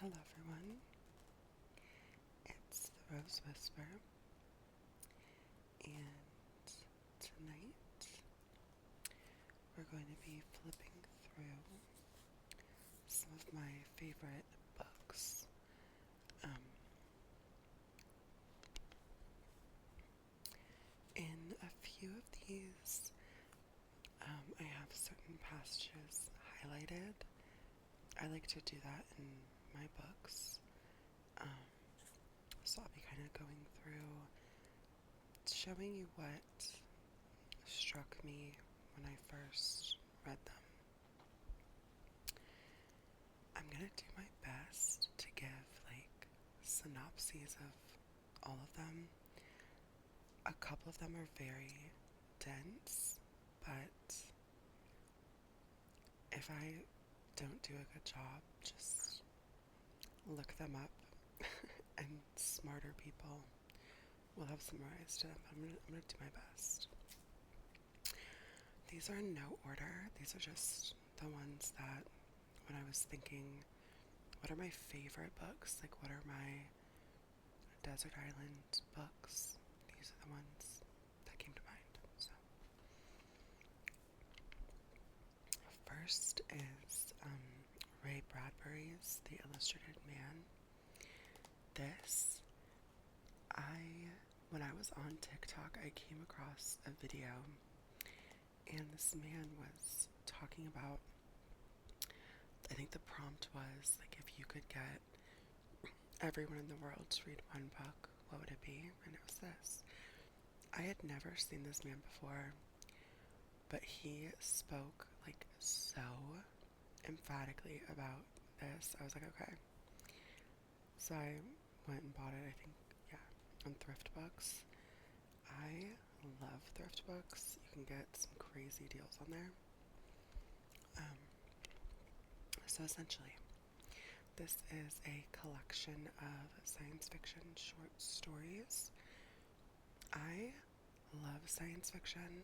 Hello everyone, it's the Rose Whisper, and tonight we're going to be flipping through some of my favorite books. Um, in a few of these, I have certain passages highlighted. I like to do that in my books. Um, so I'll be kind of going through, showing you what struck me when I first read them. I'm gonna do my best to give like synopses of all of them. A couple of them are very dense, but if I don't do a good job, just look them up and smarter people will have summarized it. I'm gonna do my best. These are in no order. These are just the ones that when I was thinking, what are my favorite books? Like, what are my desert island books? These are the ones that came to mind. So, first is Ray Bradbury's The Illustrated Man. This, when I was on TikTok, I came across a video, and this man was talking about, I think the prompt was, like, if you could get everyone in the world to read one book, what would it be? And it was this. I had never seen this man before, but he spoke like so emphatically about this. I was like, okay. So I went and bought it, I think, yeah, on Thrift Books. I love thrift books. You can get some crazy deals on there. Um, so essentially, this is a collection of science fiction short stories. I love science fiction,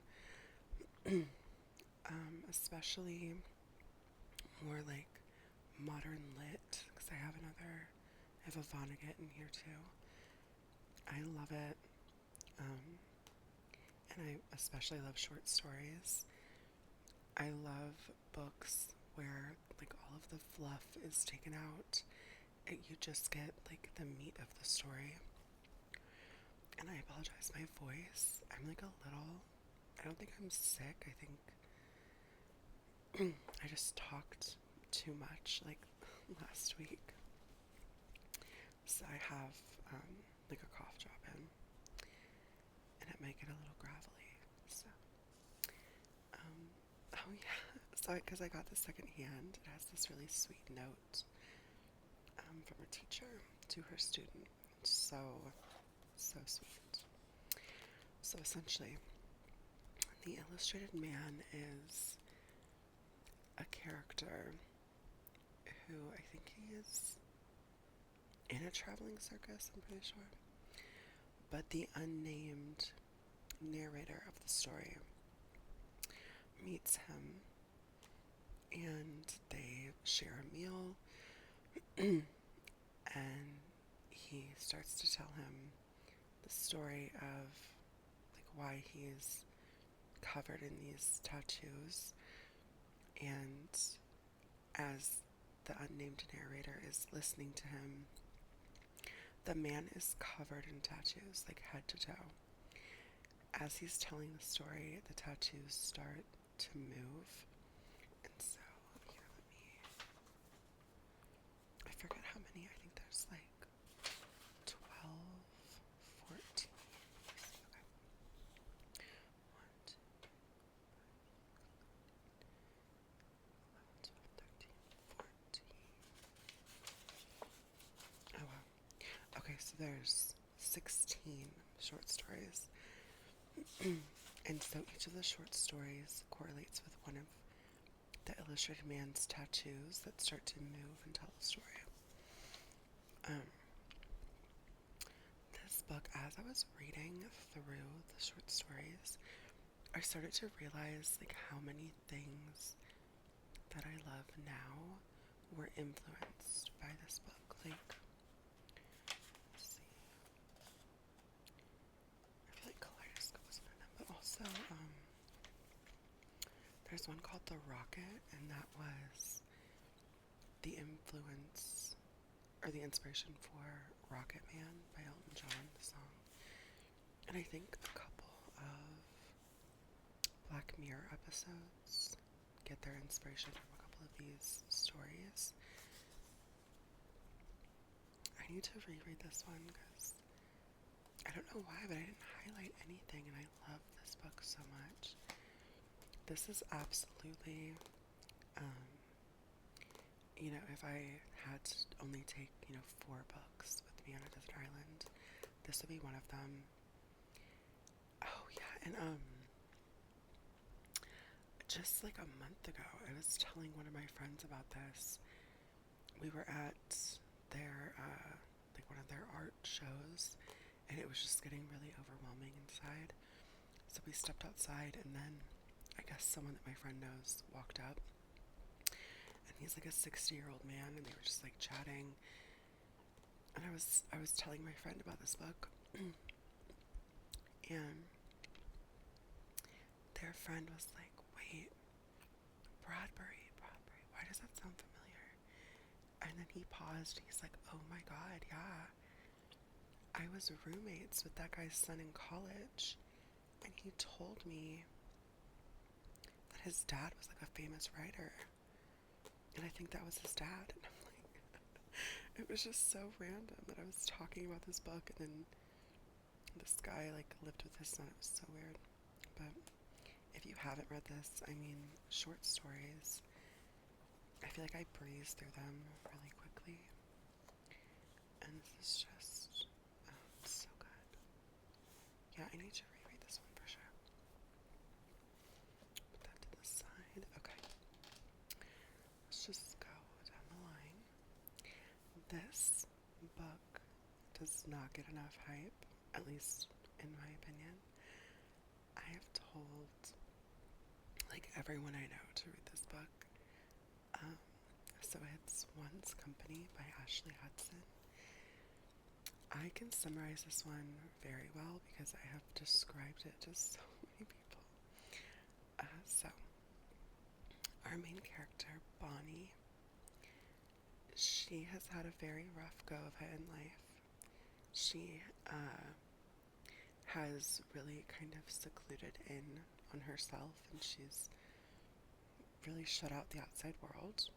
especially more like modern lit, because I have a Vonnegut in here too. I love it, and I especially love short stories. I love books where like all of the fluff is taken out. You just get like the meat of the story. And I apologize, my voice, I'm like a little, I don't think I'm sick. I think I just talked too much like last week. So I have like a cough drop in, and it might get a little gravelly. So, oh yeah, so because I got the second hand, it has this really sweet note from a teacher to her student. So, so sweet. So essentially, the Illustrated Man is a character who I think he is in a traveling circus, I'm pretty sure. But the unnamed narrator of the story meets him and they share a meal and he starts to tell him the story of like why he's covered in these tattoos. And as the unnamed narrator is listening to him, the man is covered in tattoos, like head to toe. As he's telling the story, the tattoos start to move. And so, here, I forget how many, I think there's like 12, 14. Okay. 1, 2, 11, 12, 13, 14. Oh wow. Okay, so there's 16 short stories. And so each of the short stories correlates with one of the Illustrated Man's tattoos that start to move and tell the story. This book, as I was reading through the short stories, I started to realize like how many things that I love now were influenced by this book. Like, let's see. I feel like Kaleidoscope was one of them, but also there's one called The Rocket, and that was the influence or the inspiration for Rocket Man by Elton John, the song. And I think a couple of Black Mirror episodes get their inspiration from a couple of these stories. I need to reread this one because I don't know why, but I didn't highlight anything, and I love this book so much. This is absolutely, if I had to only take, 4 books with me on a desert island, this would be one of them. Oh yeah, and just like a month ago, I was telling one of my friends about this. We were at their, one of their art shows, and it was just getting really overwhelming inside. So we stepped outside, and then I guess someone that my friend knows walked up, and he's like a 60-year-old man, and they were just like chatting. And I was telling my friend about this book, and their friend was like, "Wait, Bradbury, why does that sound familiar?" And then he paused. He's like, "Oh my God, yeah. I was roommates with that guy's son in college, and he told me that his dad was like a famous writer, and I think that was his dad." And I'm like, it was just so random that I was talking about this book, and then this guy like lived with his son. It was so weird. But if you haven't read this, I mean, short stories, I feel like I breeze through them really quickly. And this is just, so good. Yeah, I need to reread this one for sure. Put that to the side. Okay. Let's just go down the line. This book does not get enough hype, at least in my opinion. I have told like everyone I know to read this book. So it's One's Company by Ashley Hudson. I can summarize this one very well because I have described it to so many people. So our main character, Bonnie, she has had a very rough go of it in life. She has really kind of secluded in on herself, and she's really shut out the outside world.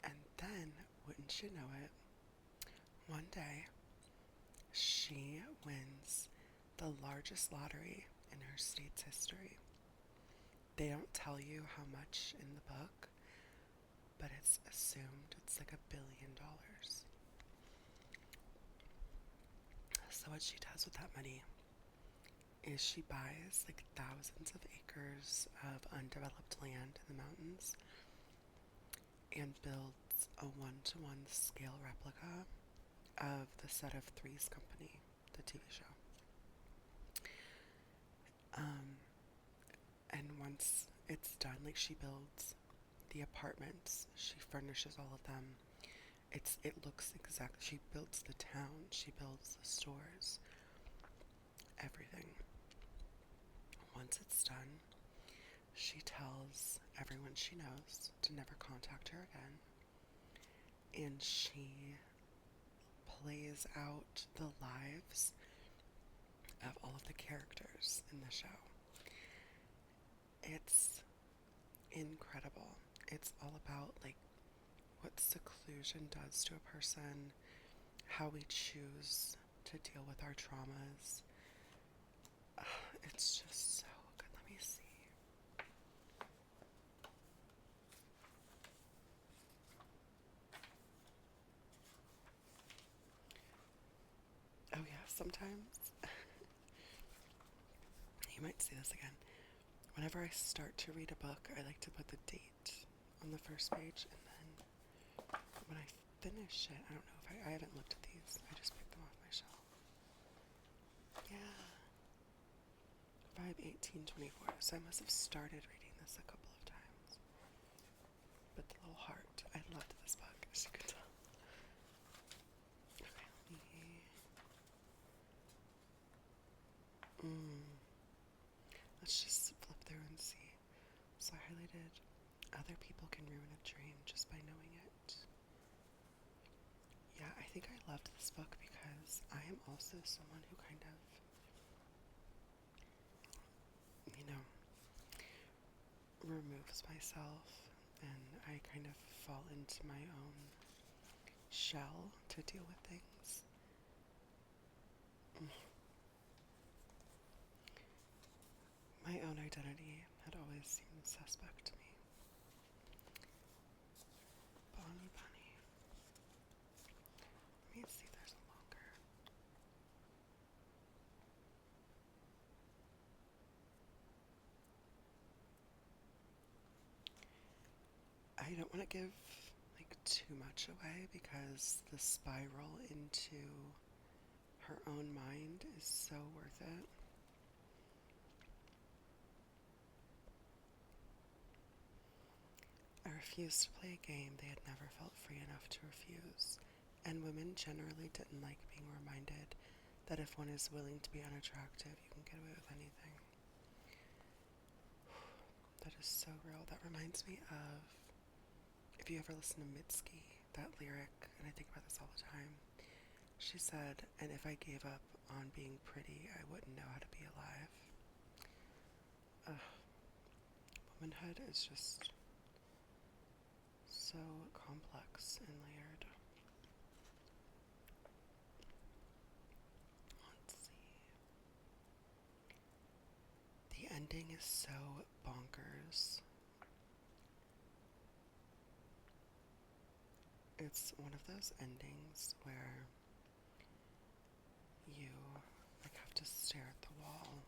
And then, wouldn't you know it, one day she wins the largest lottery in her state's history. They don't tell you how much in the book, but it's assumed it's like $1 billion. So what she does with that money is she buys like thousands of acres of undeveloped land in the mountains and builds a 1-to-1 scale replica of the set of Three's Company, the TV show. And once it's done, like she builds the apartments, she furnishes all of them. It looks exact. She builds the town, she builds the stores, everything. Once it's done, she tells everyone she knows to never contact her again. And she plays out the lives of all of the characters in the show. It's incredible. It's all about like what seclusion does to a person, how we choose to deal with our traumas. It's just so good. Let me see. Oh yeah, sometimes you might see this again. Whenever I start to read a book, I like to put the date on the first page, and then when I finish it, I don't know if I haven't looked at these. I just picked them off my shelf. Yeah. 5/18/24. So I must have started reading this a couple of times. But the little heart. I loved this I think I loved this book because I am also someone who kind of, you know, removes myself and I kind of fall into my own shell to deal with things. My own identity had always seemed suspect to me. Bonnie Bunny. Let me see if there's a longer. I don't want to give like too much away because the spiral into her own mind is so worth it. I refused to play a game they had never felt free enough to refuse, and women generally didn't like being reminded that if one is willing to be unattractive, you can get away with anything. That is so real. That reminds me of, if you ever listen to Mitski, that lyric, and I think about this all the time. She said, and if I gave up on being pretty, I wouldn't know how to be alive. Ugh. Womanhood is just so complex and layered. Let's see. The ending is so bonkers. It's one of those endings where you like have to stare at the wall.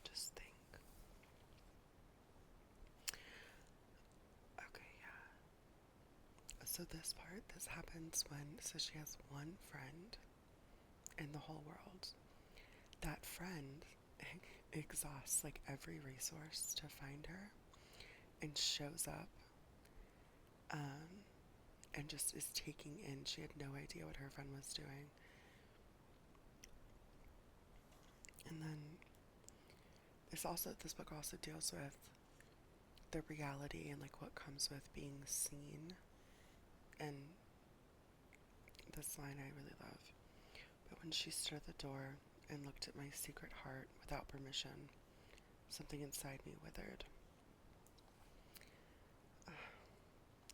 Just think. Okay, yeah. So this happens so she has one friend in the whole world. That friend exhausts like every resource to find her and shows up and just is taking in. She had no idea what her friend was doing. And then this book also deals with the reality and like what comes with being seen. And this line I really love. But when she stood at the door and looked at my secret heart without permission, something inside me withered.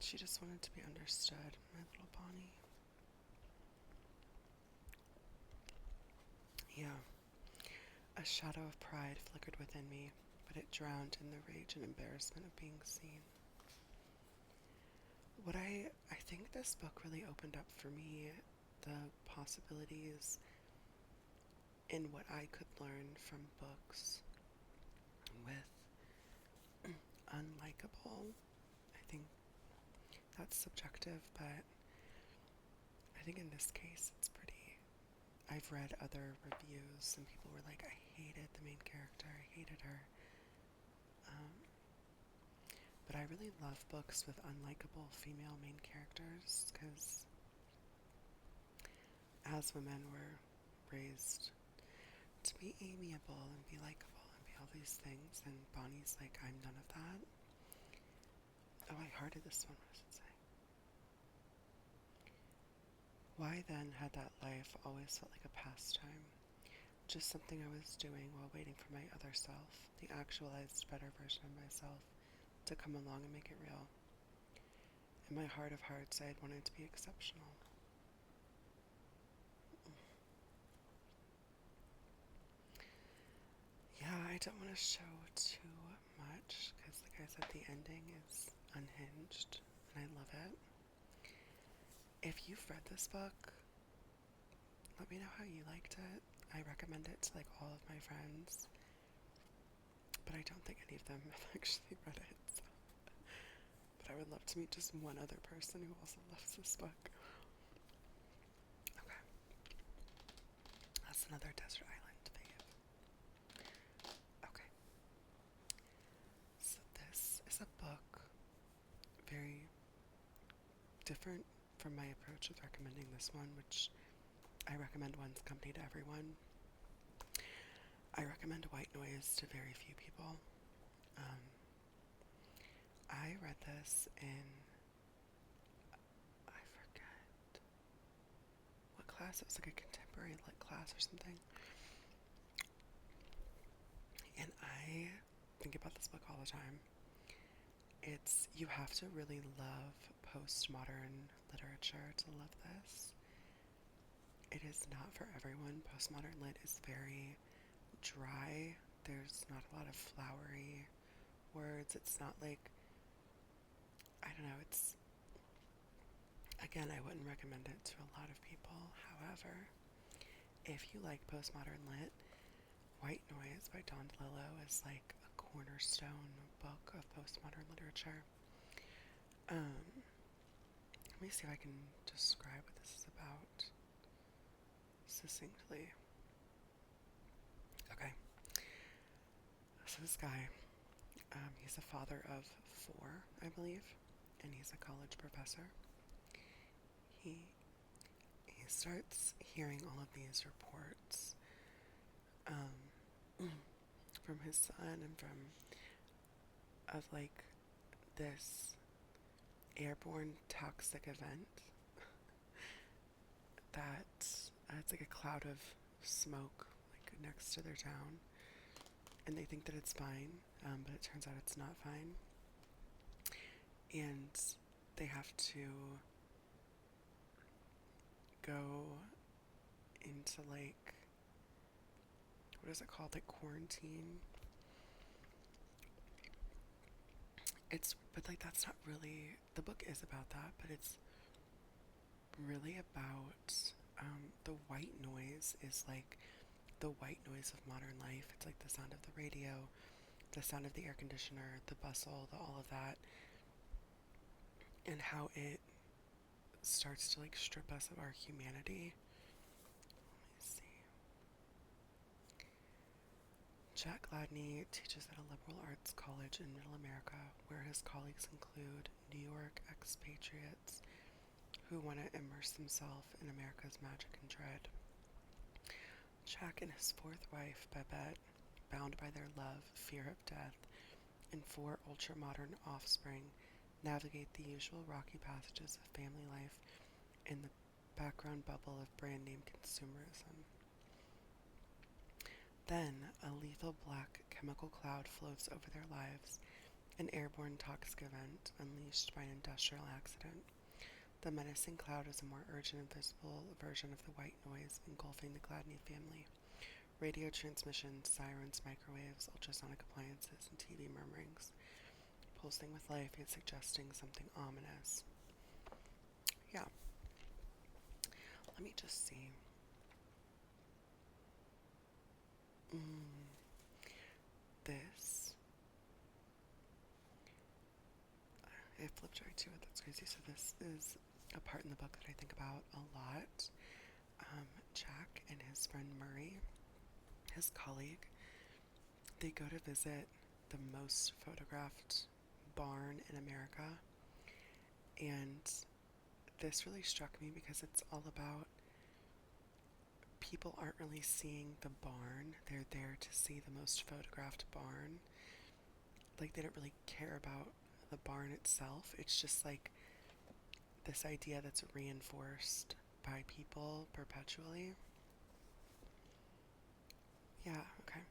She just wanted to be understood, my little Bonnie. Yeah. A shadow of pride flickered within me, but it drowned in the rage and embarrassment of being seen. I think this book really opened up for me the possibilities in what I could learn from books with unlikable. I think that's subjective, but I think in this case it's pretty. I've read other reviews and people were like, I hated the main character, I hated her. But I really love books with unlikable female main characters because as women we're raised to be amiable and be likable and be all these things, and Bonnie's like, I'm none of that. Oh, I hearted this one, what does it say? Why then had that life always felt like a pastime? Just something I was doing while waiting for my other self, the actualized better version of myself, to come along and make it real. In my heart of hearts, I had wanted to be exceptional. Yeah, I don't want to show too much because, like I said, the ending is unhinged and I love it. If you've read this book, let me know how you liked it. I recommend it to like all of my friends, but I don't think any of them have actually read it. So. But I would love to meet just one other person who also loves this book. Okay. That's another desert island fave. Okay. So this is a book very different from my approach with recommending this one, which I recommend One's Company to everyone. I recommend White Noise to very few people. I read this in, I forget, class. It was like a contemporary lit class or something. And I think about this book all the time. You have to really love postmodern literature to love this. It is not for everyone. Postmodern lit is very dry. There's not a lot of flowery words. It's not like, I don't know, again, I wouldn't recommend it to a lot of people. However, if you like postmodern lit, White Noise by Dawn DeLillo is like a cornerstone book of postmodern literature. Let me see if I can describe what this is about succinctly. Okay, so this guy, he's a father of 4, I believe, and he's a college professor. He starts hearing all of these reports from his son and of like this airborne toxic event that it's like a cloud of smoke like next to their town, and they think that it's fine, but it turns out it's not fine, and they have to go into like, what is it called, like quarantine. But like that's not really, the book is about that, but it's really about the white noise is like the white noise of modern life. It's like the sound of the radio, the sound of the air conditioner, the bustle, all of that, and how it starts to like strip us of our humanity. Let me see. Jack Gladney teaches at a liberal arts college in Middle America, where his colleagues include New York expatriates who want to immerse themselves in America's magic and dread. Jack and his 4th wife, Babette, bound by their love, fear of death, and 4 ultra-modern offspring, navigate the usual rocky passages of family life in the background bubble of brand-name consumerism. Then, a lethal black chemical cloud floats over their lives, an airborne toxic event unleashed by an industrial accident. The menacing cloud is a more urgent and visible version of the white noise engulfing the Gladney family. Radio transmissions, sirens, microwaves, ultrasonic appliances, and TV murmurings. Pulsing with life, yet suggesting something ominous. Yeah. Let me just see. This. I flipped right to it. That's crazy. So this is a part in the book that I think about a lot. Jack and his friend Murray, his colleague, they go to visit the most photographed barn in America, and this really struck me because it's all about people aren't really seeing the barn. They're there to see the most photographed barn. Like, they don't really care about the barn itself. It's just like this idea that's reinforced by people perpetually. Yeah, okay.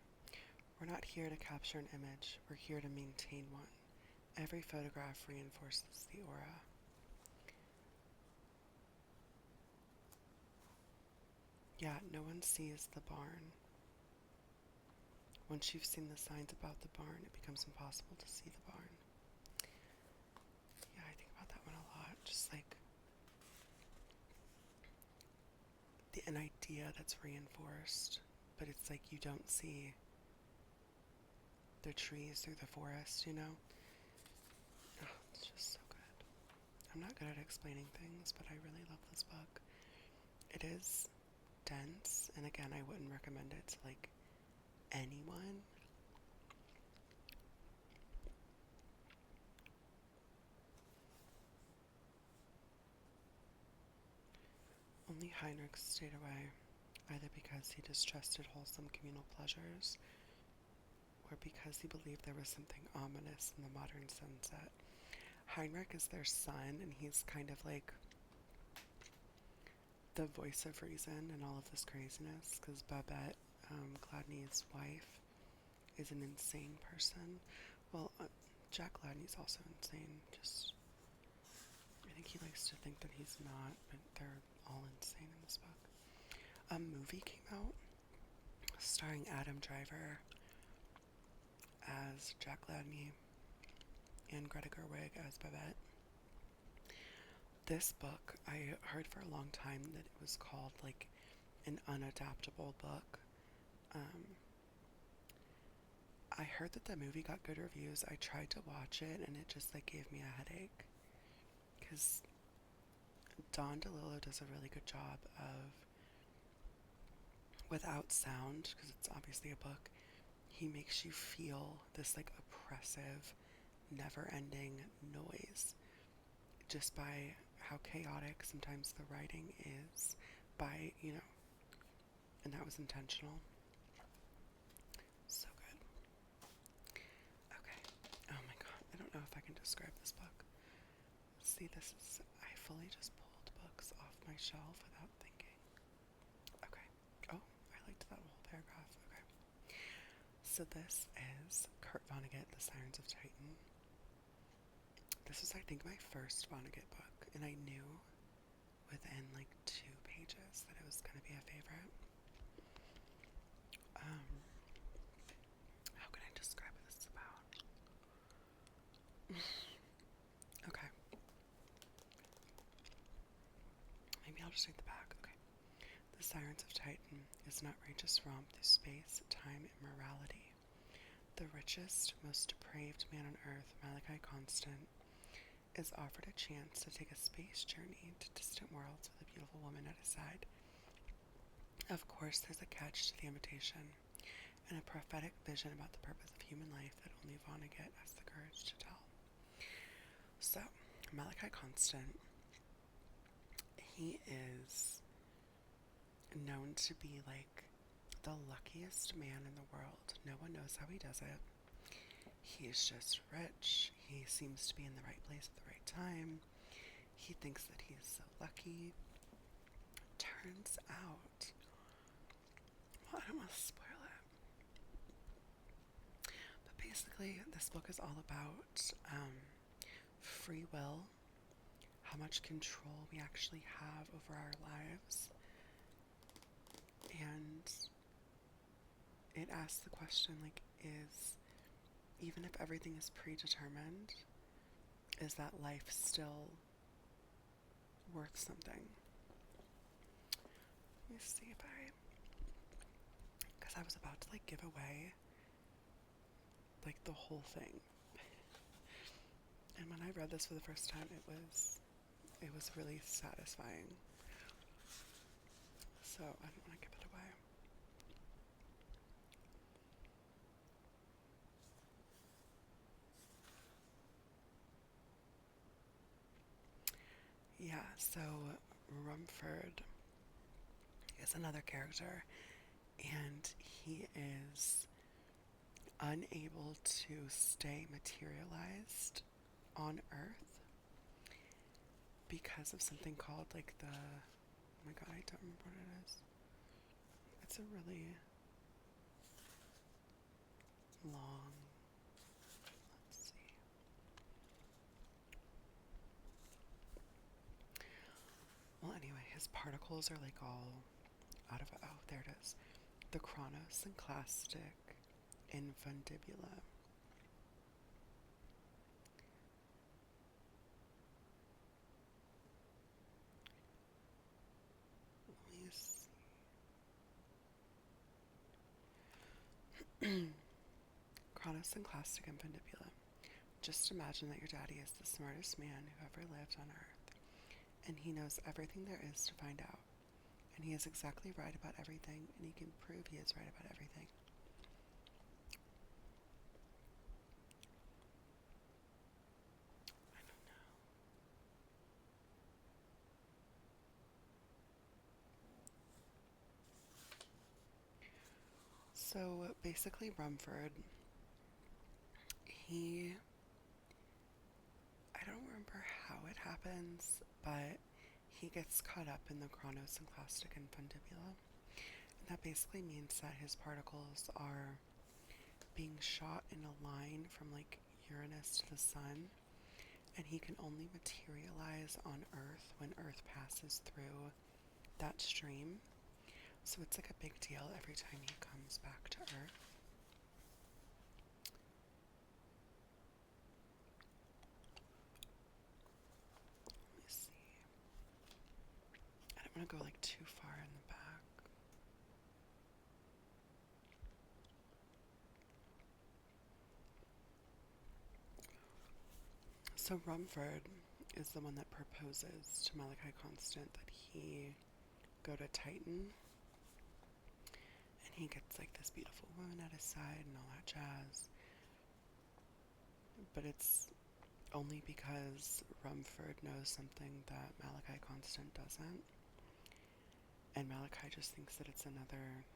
We're not here to capture an image. We're here to maintain one. Every photograph reinforces the aura. Yeah, no one sees the barn. Once you've seen the signs about the barn, it becomes impossible to see the barn. Yeah, I think about that one a lot. Just like an idea that's reinforced, but it's like you don't see the trees through the forest, you know? Oh, it's just so good. I'm not good at explaining things, but I really love this book. It is dense, and again, I wouldn't recommend it to like anyone. Only Heinrich stayed away, either because he distrusted wholesome communal pleasures or because he believed there was something ominous in the modern sunset. Heinrich is their son, and he's kind of like the voice of reason and all of this craziness, because Babette, Gladney's wife, is an insane person. Well, Jack Gladney's also insane. Just, I think he likes to think that he's not, but they're all insane in this book. A movie came out starring Adam Driver as Jack Gladney and Greta Gerwig as Babette. This book, I heard for a long time that it was called like an unadaptable book. I heard that the movie got good reviews. I tried to watch it and it just like gave me a headache, because Don DeLillo does a really good job of, without sound, because it's obviously a book, he makes you feel this like oppressive, never-ending noise just by how chaotic sometimes the writing is, by, and that was intentional. So good. Okay. Oh my god, I don't know if I can describe this book. See, I fully just pulled books off my shelf without thinking. Okay. Oh, I liked that whole paragraph. Okay. So this is Kurt Vonnegut, The Sirens of Titan. This was, I think, my first Vonnegut book, and I knew within like 2 pages that it was going to be a favorite. How can I describe what this is about? Okay. Maybe I'll just read the back. Okay. The Sirens of Titan is an outrageous romp through space, time, and morality. The richest, most depraved man on Earth, Malachi Constant, is offered a chance to take a space journey to distant worlds with a beautiful woman at his side. Of course, there's a catch to the invitation, and a prophetic vision about the purpose of human life that only Vonnegut has the courage to tell. So, Malachi Constant, he is known to be like the luckiest man in the world. No one knows how he does it. He's just rich. He seems to be in the right place at the right time. He thinks that he's so lucky. Turns out, well, I don't want to spoil it, but basically this book is all about free will, how much control we actually have over our lives, and it asks the question, like, even if everything is predetermined, is that life still worth something? Let me see if because I was about to like give away like the whole thing. And when I read this for the first time, it was really satisfying. So I don't want to give it away. Yeah, so Rumford is another character, and he is unable to stay materialized on Earth because of something called like oh my god, I don't remember what it is. It's a really long, let's see. Well, anyway, his particles are like all out of, oh, there it is. The chronosynclastic infundibula. Chronosynclastic infundibula. Just imagine that your daddy is the smartest man who ever lived on Earth, and he knows everything there is to find out, and he is exactly right about everything, and he can prove he is right about everything. I don't know. So basically, Rumford, I don't remember how it happens, but he gets caught up in the chronosynclastic infundibula. And that basically means that his particles are being shot in a line from like Uranus to the sun, and he can only materialize on Earth when Earth passes through that stream. So it's like a big deal every time he comes back to Earth. Let me see. I don't want to go like too far in the back. So Rumford is the one that proposes to Malachi Constant that he go to Titan, and he gets like this beautiful woman at his side and all that jazz. But it's only because Rumford knows something that Malachi Constant doesn't. And Malachi just thinks that it's another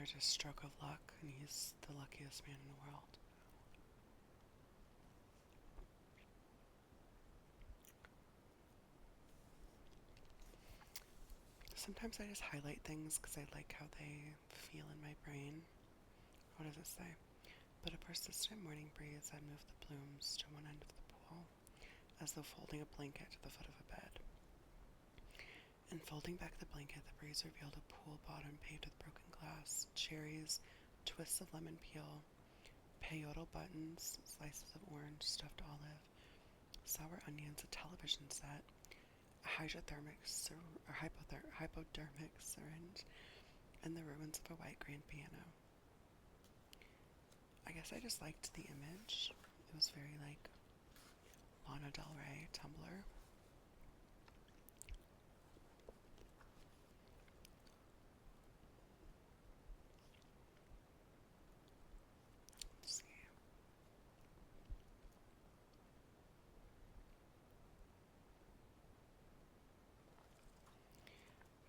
just stroke of luck, and he's the luckiest man in the world. Sometimes I just highlight things because I like how they feel in my brain. What does it say? But a persistent morning breeze had moved the blooms to one end of the pool, as though folding a blanket to the foot of a bed. And folding back the blanket, the breeze revealed a pool bottom paved with broken glass, cherries, twists of lemon peel, peyote buttons, slices of orange, stuffed olive, sour onions, a television set, a hypodermic syringe, and the ruins of a white grand piano. I guess I just liked the image. It was very like Lana Del Rey Tumblr. Let's see.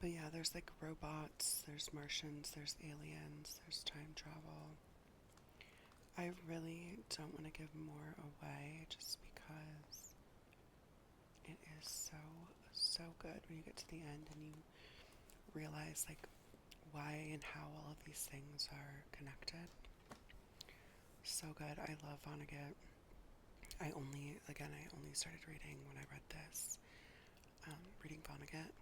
But yeah, there's like robots, there's Martians, there's aliens, there's time travel. I really don't want to give more away just because it is so good when you get to the end and you realize like why and how all of these things are connected. So good. I love Vonnegut. I only started reading when I read this, reading Vonnegut,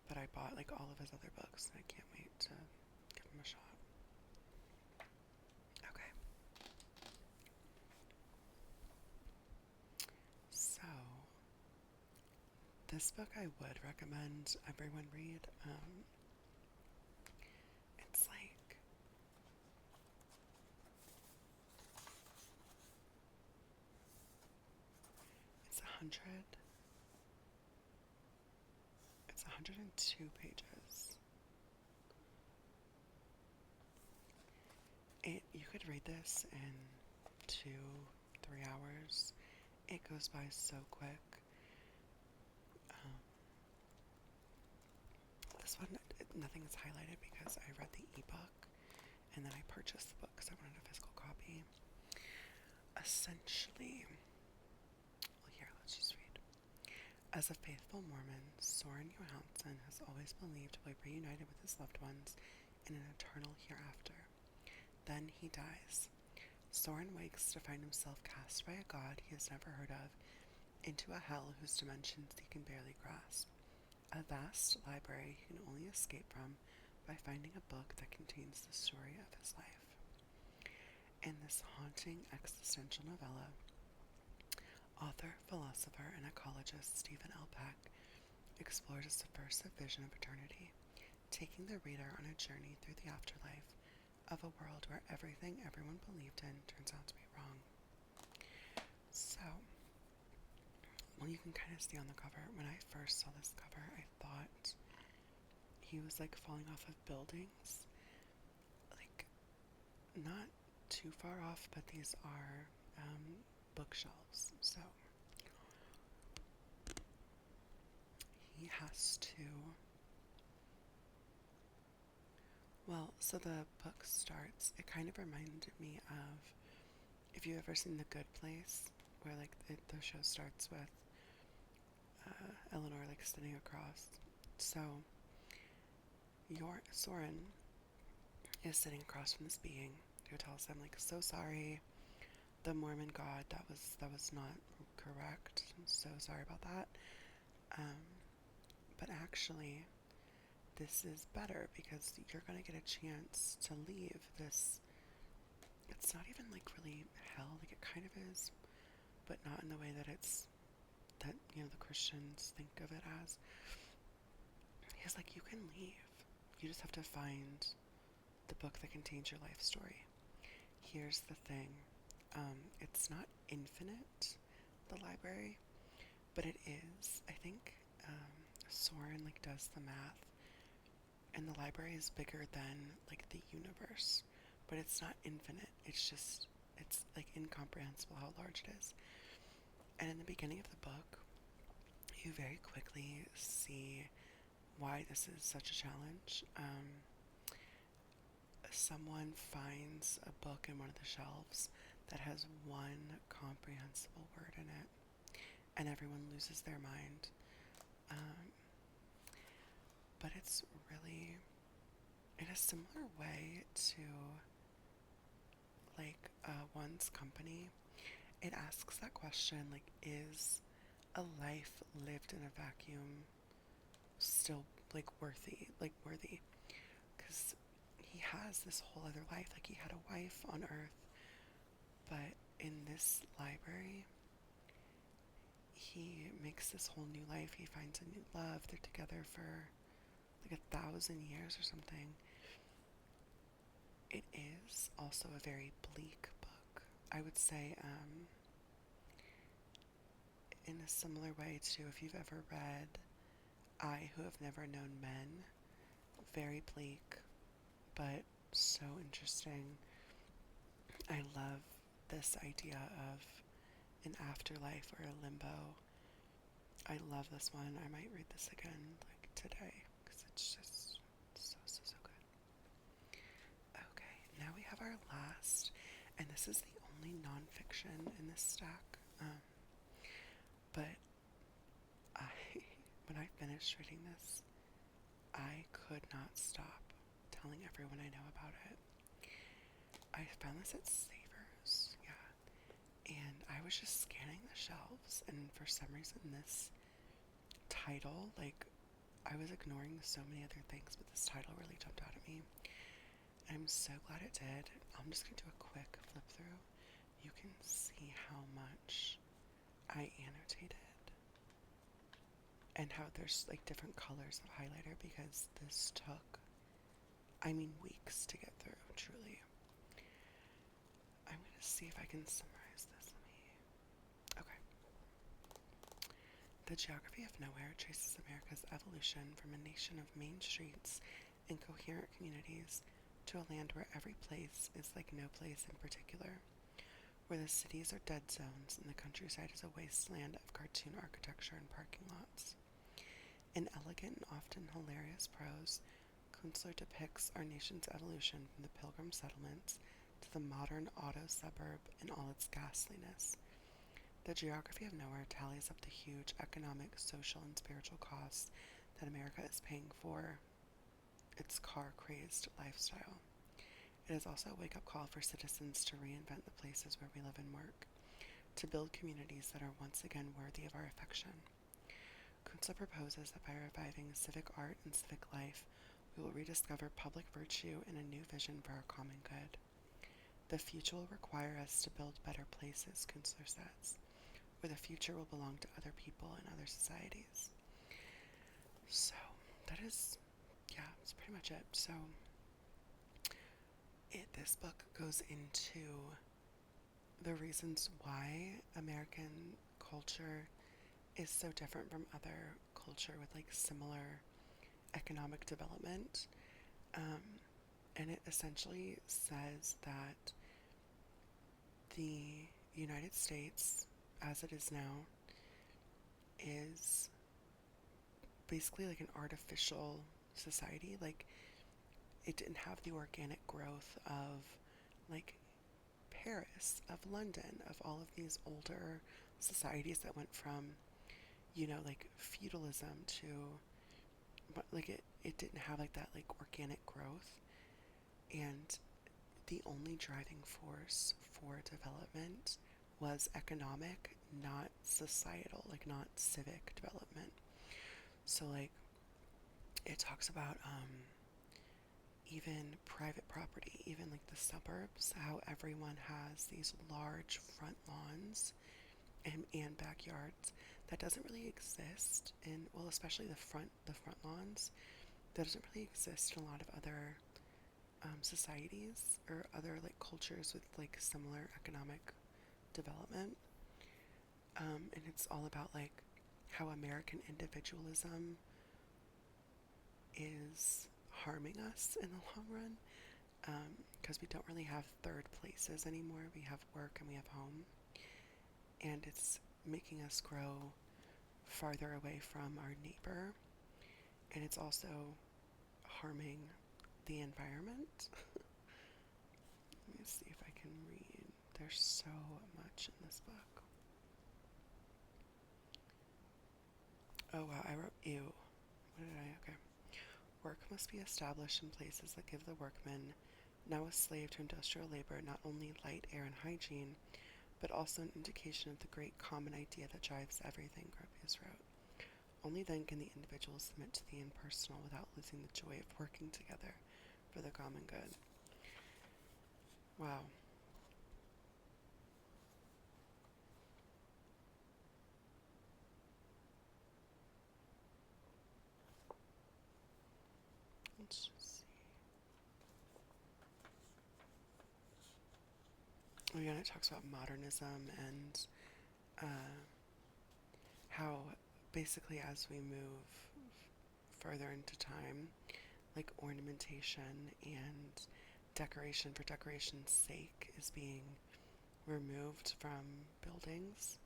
but I bought like all of his other books and I can't wait to give him a shot. Okay. So, this book I would recommend everyone read. It's like it's 102 pages. You could read this in 2-3 hours. It goes by so quick. This one, nothing is highlighted because I read the ebook and then I purchased the book because I wanted a physical copy. Essentially, well, here, let's just read. As a faithful Mormon, Soren Johansen has always believed he'll be reunited with his loved ones in an eternal hereafter. Then he dies. Soren wakes to find himself cast by a god he has never heard of into a hell whose dimensions he can barely grasp. A vast library he can only escape from by finding a book that contains the story of his life. In this haunting existential novella, author, philosopher, and ecologist Stephen L. Peck explores a subversive vision of eternity, taking the reader on a journey through the afterlife of a world where everything everyone believed in turns out to be wrong. So, well, you can kind of see on the cover, when I first saw this cover, I thought he was like falling off of buildings. Like, not too far off, but these are bookshelves. So, he has to. Well, so the book starts, it kind of reminded me of, if you've ever seen The Good Place, where like the show starts with Eleanor like sitting across. So your Soren is sitting across from this being who tells them like, so sorry, the Mormon God, that was not correct. I'm so sorry about that. Um, but actually, this is better because you're gonna get a chance to leave this. It's not even like really hell, like it kind of is, but not in the way that it's that the Christians think of it as. He's like, you can leave. You just have to find the book that contains your life story. Here's the thing. It's not infinite, the library, but it is. I think Soren like does the math, and the library is bigger than like the universe, but it's not infinite. It's like incomprehensible how large it is. And in the beginning of the book, you very quickly see why this is such a challenge. Someone finds a book in one of the shelves that has one comprehensible word in it, and everyone loses their mind. Um, but it's really in a similar way to like one's company. It asks that question like, is a life lived in a vacuum still like worthy? Because he has this whole other life. Like he had a wife on Earth, but in this library, he makes this whole new life. He finds a new love. They're together for like 1,000 years or something. It is also a very bleak book. I would say, in a similar way to if you've ever read I Who Have Never Known Men, very bleak, but so interesting. I love this idea of an afterlife or a limbo. I love this one. I might read this again like today because it's just so good. Okay, now we have our last, and this is the only nonfiction in this stack. But I, when I finished reading this, I could not stop telling everyone I know about it. I found this at Savers, yeah, and I was just scanning the shelves, and for some reason this title, like, I was ignoring so many other things, but this title really jumped out at me. And I'm so glad it did. I'm just going to do a quick flip through. You can see how much I annotated and how there's like different colors of highlighter because this took, weeks to get through, truly. I'm going to see if I can summarize this. Okay. The Geography of Nowhere traces America's evolution from a nation of main streets and coherent communities to a land where every place is like no place in particular, where the cities are dead zones and the countryside is a wasteland of cartoon architecture and parking lots. In elegant and often hilarious prose, Kunstler depicts our nation's evolution from the Pilgrim settlements to the modern auto suburb in all its ghastliness. The Geography of Nowhere tallies up the huge economic, social, and spiritual costs that America is paying for its car-crazed lifestyle. It is also a wake-up call for citizens to reinvent the places where we live and work, to build communities that are once again worthy of our affection. Kunstler proposes that by reviving civic art and civic life, we will rediscover public virtue and a new vision for our common good. The future will require us to build better places, Kunstler says, where the future will belong to other people and other societies. So, that is, that's pretty much it. So, this book goes into the reasons why American culture is so different from other culture with like similar economic development. And it essentially says that the United States, as it is now, is basically like an artificial society. Like, it didn't have the organic growth of like Paris, of London, of all of these older societies that went from, like feudalism to, but like it didn't have like that like organic growth. And the only driving force for development was economic, not societal, like not civic development. So like it talks about even private property, even like the suburbs, how everyone has these large front lawns and backyards. That doesn't really exist in, well, especially the front lawns. That doesn't really exist in a lot of other societies or other like cultures with like similar economic development. And it's all about like how American individualism is harming us in the long run, because we don't really have third places anymore. We have work and we have home, and it's making us grow farther away from our neighbor, and it's also harming the environment. Let me see if I can read. There's so much in this book. Oh wow, I wrote ew. What did I? Okay. Work must be established in places that give the workman, now a slave to industrial labor, not only light, air, and hygiene, but also an indication of the great common idea that drives everything, Gropius wrote. Only then can the individual submit to the impersonal without losing the joy of working together for the common good. Wow. Let's just see. Again, it talks about modernism and how basically as we move further into time, like ornamentation and decoration for decoration's sake is being removed from buildings,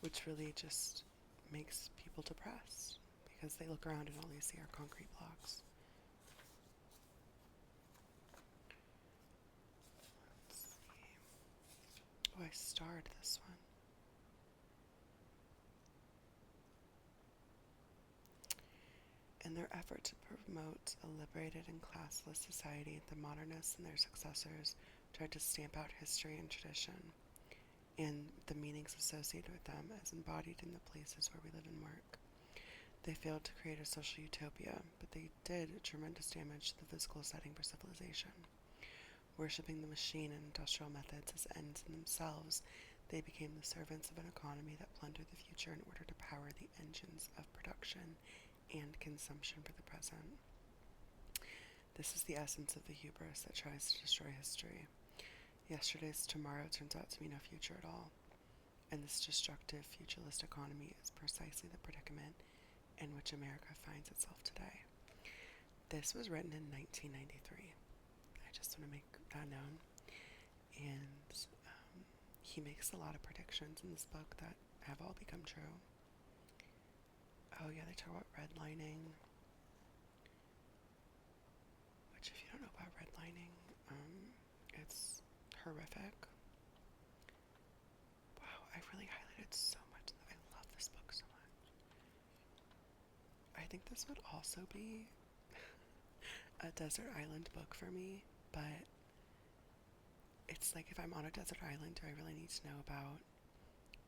which really just makes people depressed because they look around and all they see are concrete blocks. Let's see. Oh, I starred this one. In their effort to promote a liberated and classless society, the modernists and their successors tried to stamp out history and tradition and the meanings associated with them as embodied in the places where we live and work. They failed to create a social utopia, but they did tremendous damage to the physical setting for civilization. Worshipping the machine and industrial methods as ends in themselves, they became the servants of an economy that plundered the future in order to power the engines of production and consumption for the present. This is the essence of the hubris that tries to destroy history. Yesterday's tomorrow turns out to be no future at all, and this destructive, futureless economy is precisely the predicament in which America finds itself today. This was written in 1993. I just want to make that known. And he makes a lot of predictions in this book that have all become true. Oh yeah, they talk about redlining, which if you don't know about redlining, it's horrific. Wow, I really highlighted so much. I love this book so much. I think this would also be a desert island book for me, but it's like if I'm on a desert island, do I really need to know about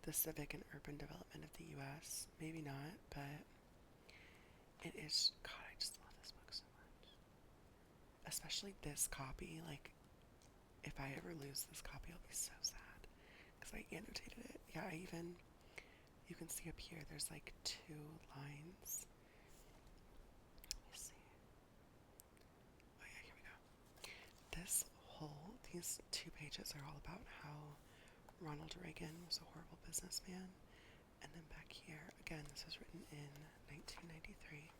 the civic and urban development of the US? Maybe not, but it is, God, I just love this book so much. Especially this copy, like, if I ever lose this copy, I'll be so sad, because I annotated it. Yeah, you can see up here, there's like 2 lines. Let me see. Oh yeah, here we go. These 2 pages are all about how Ronald Reagan was a horrible businessman. And then back here, again, this was written in 1993.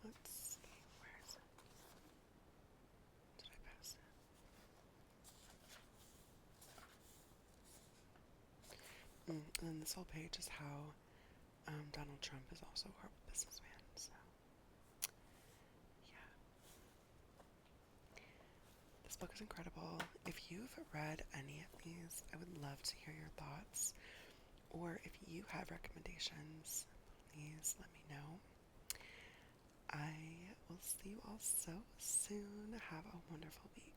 Let's see, where is it? Did I pass it? And then this whole page is how Donald Trump is also a horrible businessman. So this book is incredible. If you've read any of these, I would love to hear your thoughts. Or if you have recommendations, please let me know. I will see you all so soon. Have a wonderful week.